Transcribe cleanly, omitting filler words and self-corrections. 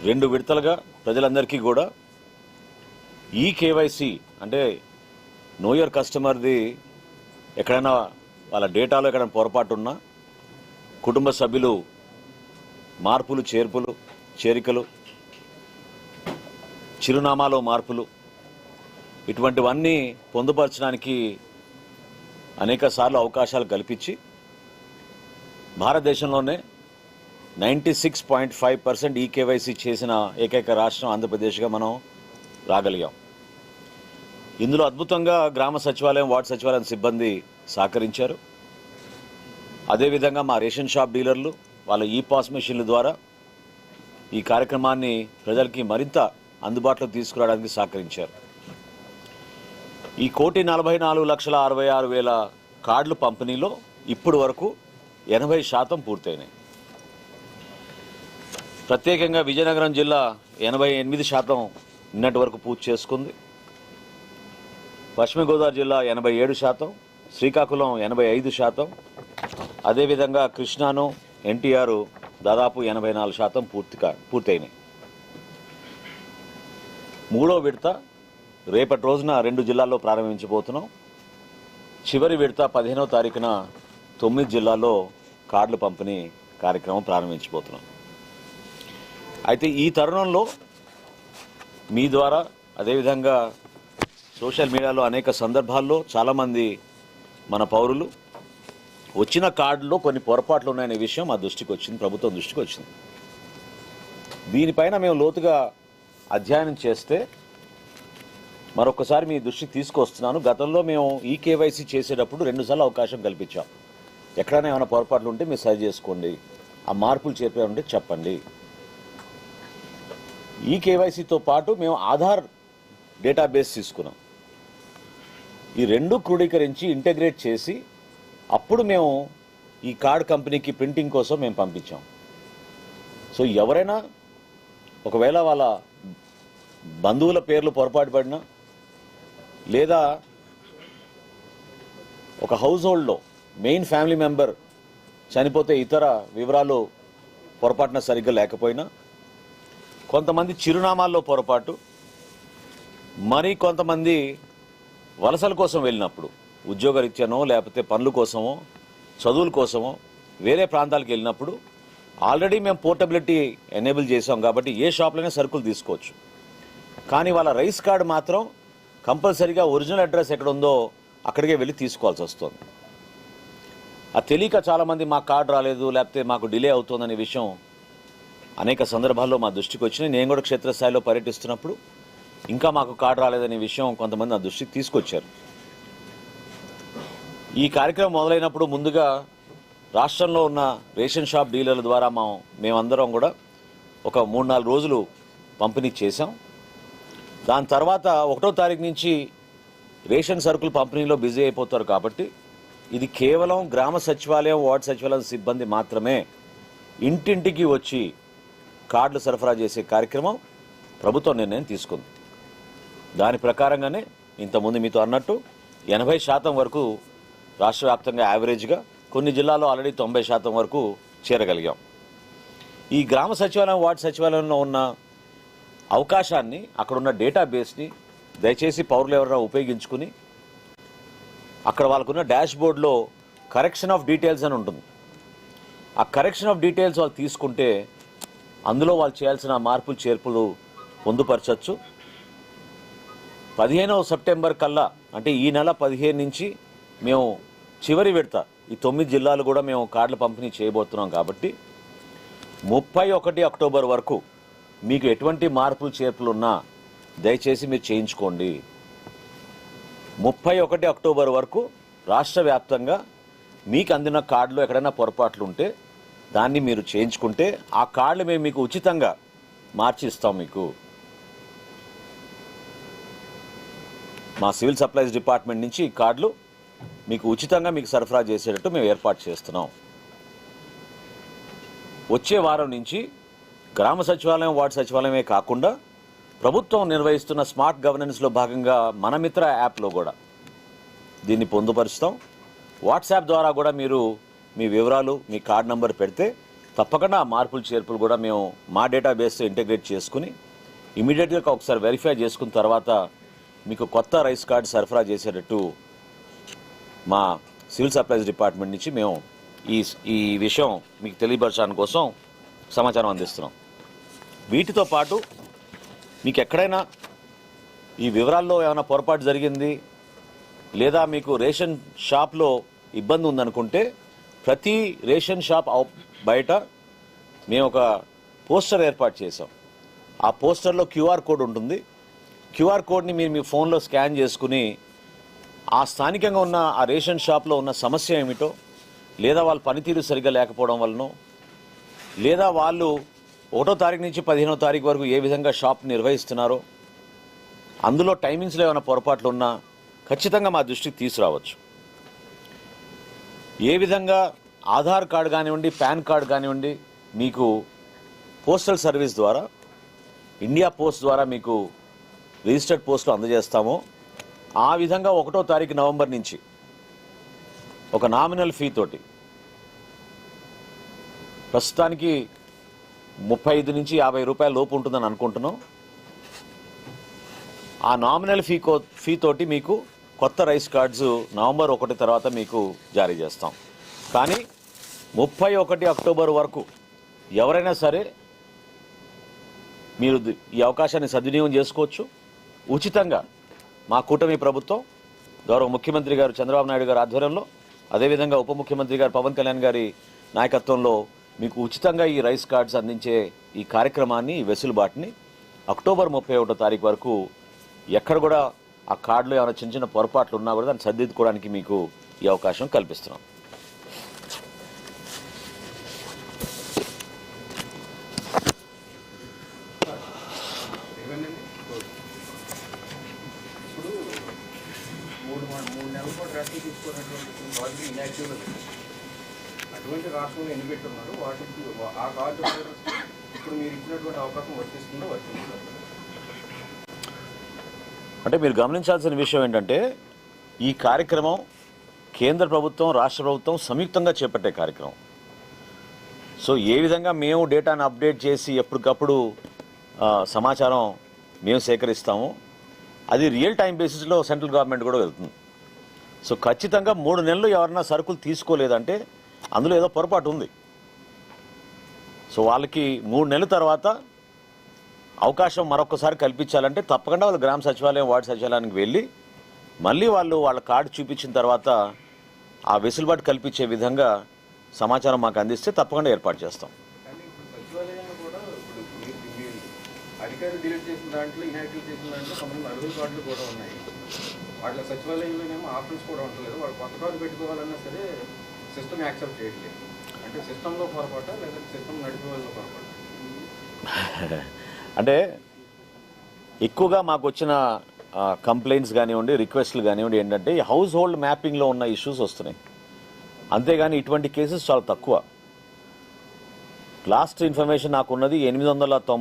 రెండు విడతలుగా ప్రజలందరికీ కూడా ఈ కేవైసీ అంటే నో యువర్ కస్టమర్ది ఎక్కడైనా వాళ్ళ డేటాలో ఎక్కడైనా పొరపాటు ఉన్నా, కుటుంబ సభ్యులు మార్పులు చేరికలు, చిరునామాలో మార్పులు, ఇటువంటివన్నీ పొందుపరచడానికి అనేక సార్లు అవకాశాలు కల్పించి భారతదేశంలోనే 96.5% ఈ కేవైసీ చేసిన ఏకైక రాష్ట్రం ఆంధ్రప్రదేశ్గా మనం రాగలిగాం. ఇందులో అద్భుతంగా గ్రామ సచివాలయం, వార్డు సచివాలయం సిబ్బంది సహకరించారు. అదేవిధంగా మా రేషన్ షాప్ డీలర్లు వాళ్ళ ఈ పాస్ మెషిన్ల ద్వారా ఈ కార్యక్రమాన్ని ప్రజలకి మరింత అందుబాటులోకి తీసుకురావడానికి సహకరించారు. ఈ 1,44,66,000 కార్డుల పంపిణీలో ఇప్పుడు వరకు 80% పూర్తయినాయి. ప్రత్యేకంగా విజయనగరం జిల్లా 88% నిన్నటి వరకు పూర్తి చేసుకుంది. పశ్చిమ గోదావరి జిల్లా 87%, శ్రీకాకుళం 85%, అదేవిధంగా కృష్ణాను, ఎన్టీఆర్ దాదాపు 84% పూర్తయినాయి. మూడో విడత రేపటి రోజున 2 జిల్లాల్లో ప్రారంభించబోతున్నాం. చివరి విడత 15వ తారీఖున 9 జిల్లాల్లో కార్డుల పంపిణీ కార్యక్రమం ప్రారంభించబోతున్నాం. అయితే ఈ తరుణంలో మీ ద్వారా అదేవిధంగా సోషల్ మీడియాలో అనేక సందర్భాల్లో చాలామంది మన పౌరులు వచ్చిన కార్డులో కొన్ని పొరపాట్లు ఉన్నాయనే విషయం మా దృష్టికి వచ్చింది, ప్రభుత్వం దృష్టికి వచ్చింది. దీనిపైన మేము లోతుగా అధ్యయనం చేస్తే మరొకసారి మీ దృష్టికి తీసుకొస్తున్నాను. గతంలో మేము ఈ కేవైసీ చేసేటప్పుడు 2 సార్లు అవకాశం కల్పించాం. ఎక్కడైనా ఏమైనా పొరపాట్లు ఉంటే మీరు సరి చేసుకోండి, ఆ మార్పులు చేపే ఉంటే చెప్పండి. ఈ కేవైసీతో పాటు మేము ఆధార్ డేటాబేస్ తీసుకున్నాం. ఈ 2 క్రోడీకరించి ఇంటగ్రేట్ చేసి అప్పుడు మేము ఈ కార్డ్ కంపెనీకి ప్రింటింగ్ కోసం మేము పంపించాం. సో ఎవరైనా ఒకవేళ వాళ్ళ బంధువుల పేర్లు పొరపాటు పడినా లేదా ఒక హౌస్ హోల్డ్లో మెయిన్ ఫ్యామిలీ మెంబర్ చనిపోతే ఇతర వివరాలు పొరపాటున సరిగ్గా లేకపోయినా, కొంతమంది చిరునామాల్లో పొరపాటు, మరి కొంతమంది వలసల కోసం వెళ్ళినప్పుడు ఉద్యోగరీత్యానో లేకపోతే పనుల కోసమో చదువుల కోసమో వేరే ప్రాంతాలకు వెళ్ళినప్పుడు ఆల్రెడీ మేము పోర్టబిలిటీ ఎనేబుల్ చేసాం కాబట్టి ఏ షాప్లోనే సరుకులు తీసుకోవచ్చు. కానీ వాళ్ళ రైస్ కార్డు మాత్రం కంపల్సరీగా ఒరిజినల్ అడ్రస్ ఎక్కడ ఉందో అక్కడికే వెళ్ళి తీసుకోవాల్సి వస్తుంది. అది తెలియక చాలామంది మా కార్డు రాలేదు లేకపోతే మాకు డిలే అవుతుందనే విషయం అనేక సందర్భాల్లో మా దృష్టికి వచ్చినాయి. నేను కూడా క్షేత్రస్థాయిలో పర్యటిస్తున్నప్పుడు ఇంకా మాకు కార్డు రాలేదనే విషయం కొంతమంది నా దృష్టికి తీసుకొచ్చారు. ఈ కార్యక్రమం మొదలైనప్పుడు ముందుగా రాష్ట్రంలో ఉన్న రేషన్ షాప్ డీలర్ల ద్వారా మేమందరం కూడా ఒక 3-4 రోజులు పంపిణీ చేశాం. దాని తర్వాత 1వ తారీఖు నుంచి రేషన్ సరుకులు పంపిణీలో బిజీ అయిపోతారు కాబట్టి ఇది కేవలం గ్రామ సచివాలయం, వార్డు సచివాలయం సిబ్బంది మాత్రమే ఇంటింటికి వచ్చి కార్డులు సరఫరా చేసే కార్యక్రమం ప్రభుత్వం నిర్ణయం తీసుకుంది. దాని ప్రకారంగానే ఇంతకుముందు మీతో అన్నట్టు 80% వరకు రాష్ట్ర వ్యాప్తంగా యావరేజ్గా, కొన్ని జిల్లాల్లో ఆల్రెడీ 90% వరకు చేరగలిగాం. ఈ గ్రామ సచివాలయం, వార్డు సచివాలయంలో ఉన్న అవకాశాన్ని, అక్కడున్న డేటాబేస్ని దయచేసి పౌరులు ఎవరైనా ఉపయోగించుకుని అక్కడ వాళ్ళకున్న డాష్ బోర్డ్లో కరెక్షన్ ఆఫ్ డీటెయిల్స్ అని ఉంటుంది. ఆ కరెక్షన్ ఆఫ్ డీటెయిల్స్ వాళ్ళు తీసుకుంటే అందులో వాళ్ళు చేయాల్సిన మార్పులు చేర్పులు పొందుపరచచ్చు. 15వ సెప్టెంబర్ కల్లా అంటే ఈ నెల 15 నుంచి మేము చివరి విడత ఈ 9 జిల్లాలు కూడా మేము కార్డుల పంపిణీ చేయబోతున్నాం కాబట్టి 31 అక్టోబర్ వరకు మీకు ఎటువంటి మార్పులు చేర్పులు ఉన్నా దయచేసి మీరు చేయించుకోండి. 31 అక్టోబర్ వరకు రాష్ట్ర వ్యాప్తంగా మీకు అందిన కార్డులో ఎక్కడైనా పొరపాట్లు ఉంటే దాన్ని మీరు చేయించుకుంటే ఆ కార్డులు మేము మీకు ఉచితంగా మార్చి ఇస్తాం. మీకు మా సివిల్ సప్లైస్ డిపార్ట్మెంట్ నుంచి ఈ కార్డులు మీకు ఉచితంగా మీకు సరఫరా చేసేటట్టు మేము ఏర్పాటు చేస్తున్నాం. వచ్చే వారం నుంచి గ్రామ సచివాలయం, వార్డు సచివాలయమే కాకుండా ప్రభుత్వం నిర్వహిస్తున్న స్మార్ట్ గవర్నెన్స్లో భాగంగా మన మిత్ర యాప్లో కూడా దీన్ని పొందుపరుస్తాం. వాట్సాప్ ద్వారా కూడా మీరు మీ వివరాలు, మీ కార్డ్ నంబర్ పెడితే తప్పకుండా ఆ మార్పులు చేర్పులు కూడా మేము మా డేటాబేస్తో ఇంటిగ్రేట్ చేసుకుని ఇమీడియట్గా ఒకసారి వెరిఫై చేసుకున్న తర్వాత మీకు కొత్త రైస్ కార్డు సరఫరా చేసేటట్టు మా సివిల్ సప్లైస్ డిపార్ట్మెంట్ నుంచి మేము ఈ విషయం మీకు తెలియపరచడానికి కోసం సమాచారం అందిస్తున్నాం. వీటితో పాటు మీకు ఎక్కడైనా ఈ వివరాల్లో ఏమైనా పొరపాటు జరిగింది లేదా మీకు రేషన్ షాప్లో ఇబ్బంది ఉందనుకుంటే ప్రతి రేషన్ షాప్ బయట మేము ఒక పోస్టర్ ఏర్పాటు చేసాం. ఆ పోస్టర్లో క్యూఆర్ కోడ్ ఉంటుంది. క్యూఆర్ కోడ్ని మీరు మీ ఫోన్లో స్కాన్ చేసుకుని ఆ స్థానికంగా ఉన్న ఆ రేషన్ షాప్లో ఉన్న సమస్య ఏమిటో, లేదా వాళ్ళ పనితీరు సరిగ్గా లేకపోవడం వలనో, లేదా వాళ్ళు 1వ తారీఖు నుంచి 15వ తారీఖు వరకు ఏ విధంగా షాప్ నిర్వహిస్తున్నారో, అందులో టైమింగ్స్లో ఏమైనా పొరపాట్లు ఉన్నా ఖచ్చితంగా మా దృష్టికి తీసుకురావచ్చు. ఏ విధంగా ఆధార్ కార్డు కానివ్వండి, పాన్ కార్డు కానివ్వండి మీకు పోస్టల్ సర్వీస్ ద్వారా, ఇండియా పోస్ట్ ద్వారా మీకు రిజిస్టర్డ్ పోస్టులు అందజేస్తామో ఆ విధంగా 1వ తారీఖు నవంబర్ నుంచి ఒక నామినల్ ఫీ తోటి ప్రస్తుతానికి 35 నుంచి 50 రూపాయల లోపు ఉంటుందని అనుకుంటున్నాం. ఆ నామినల్ ఫీ తోటి మీకు కొత్త రైస్ కార్డ్స్ నవంబర్ 1 తర్వాత మీకు జారీ చేస్తాం. కానీ 31 అక్టోబర్ వరకు ఎవరైనా సరే మీరు ఈ అవకాశాన్ని సద్వినియోగం చేసుకోవచ్చు. ఉచితంగా మా కూటమి ప్రభుత్వం గౌరవ ముఖ్యమంత్రి గారు చంద్రబాబు నాయుడు గారి ఆధ్వర్యంలో, అదేవిధంగా ఉప ముఖ్యమంత్రి గారు పవన్ కళ్యాణ్ గారి నాయకత్వంలో మీకు ఉచితంగా ఈ రైస్ కార్డ్స్ అందించే ఈ కార్యక్రమాన్ని, ఈ వెసులుబాటుని అక్టోబర్ 31 తారీఖు వరకు ఎక్కడ కూడా ఆ కార్డులో ఏమైనా చిన్న చిన్న పొరపాట్లు ఉన్నా కూడా దాన్ని సరిదిద్దుకోవడానికి మీకు ఈ అవకాశం కల్పిస్తున్నాం. అటువంటి రాష్ట్రంలో ఎన్ని పెట్టున్నారు వాటికి ఆ కార్డు ఇప్పుడు మీరు ఇచ్చినటువంటి అవకాశం వర్తిస్తుందో వర్తిస్తుందో అంటే మీరు గమనించాల్సిన విషయం ఏంటంటే ఈ కార్యక్రమం కేంద్ర ప్రభుత్వం, రాష్ట్ర ప్రభుత్వం సంయుక్తంగా చేపట్టే కార్యక్రమం. సో ఏ విధంగా మేము డేటాను అప్డేట్ చేసి ఎప్పటికప్పుడు సమాచారం మేము సేకరిస్తాము, అది రియల్ టైం బేసిస్లో సెంట్రల్ గవర్నమెంట్ కూడా వెళ్తుంది. సో ఖచ్చితంగా 3 నెలలు ఎవరన్నా సరుకులు తీసుకోలేదంటే అందులో ఏదో పొరపాటు ఉంది. సో వాళ్ళకి 3 నెలల తర్వాత అవకాశం మరొకసారి కల్పించాలంటే తప్పకుండా వాళ్ళు గ్రామ సచివాలయం, వార్డు సచివాలయానికి వెళ్ళి మళ్ళీ వాళ్ళ కార్డు చూపించిన తర్వాత ఆ వెసులుబాటు కల్పించే విధంగా సమాచారం మాకు అందిస్తే తప్పకుండా ఏర్పాటు చేస్తాం. అధికారులు డిలీట్ చేసిన దాంట్లో, ఇన్యాక్టివ్ చేసిన దాంట్లో కొంతమంది అడుగుల కార్డులు కూడా ఉన్నాయి. వాళ్ళ సచివాలయంలోనేమో ఆప్షన్స్ కూడా ఉండలేదు. వాళ్ళు కొత్త కార్డు పెట్టుకోవాలన్నా సరే సిస్టమ్ యాక్సెప్ట్ చేయట్లేదు. అంటే సిస్టంలో పొరపాట లేదా సిస్టమ్ నడిపే వాళ్ళలో పొరపాట? అంటే ఎక్కువగా మాకు వచ్చిన కంప్లైంట్స్ కానివ్వండి, రిక్వెస్ట్లు కానివ్వండి ఏంటంటే ఈ హౌస్ హోల్డ్ మ్యాపింగ్లో ఉన్న ఇష్యూస్ వస్తున్నాయి. అంతేగాని ఇటువంటి కేసెస్ చాలా తక్కువ. లాస్ట్ ఇన్ఫర్మేషన్ నాకున్నది 890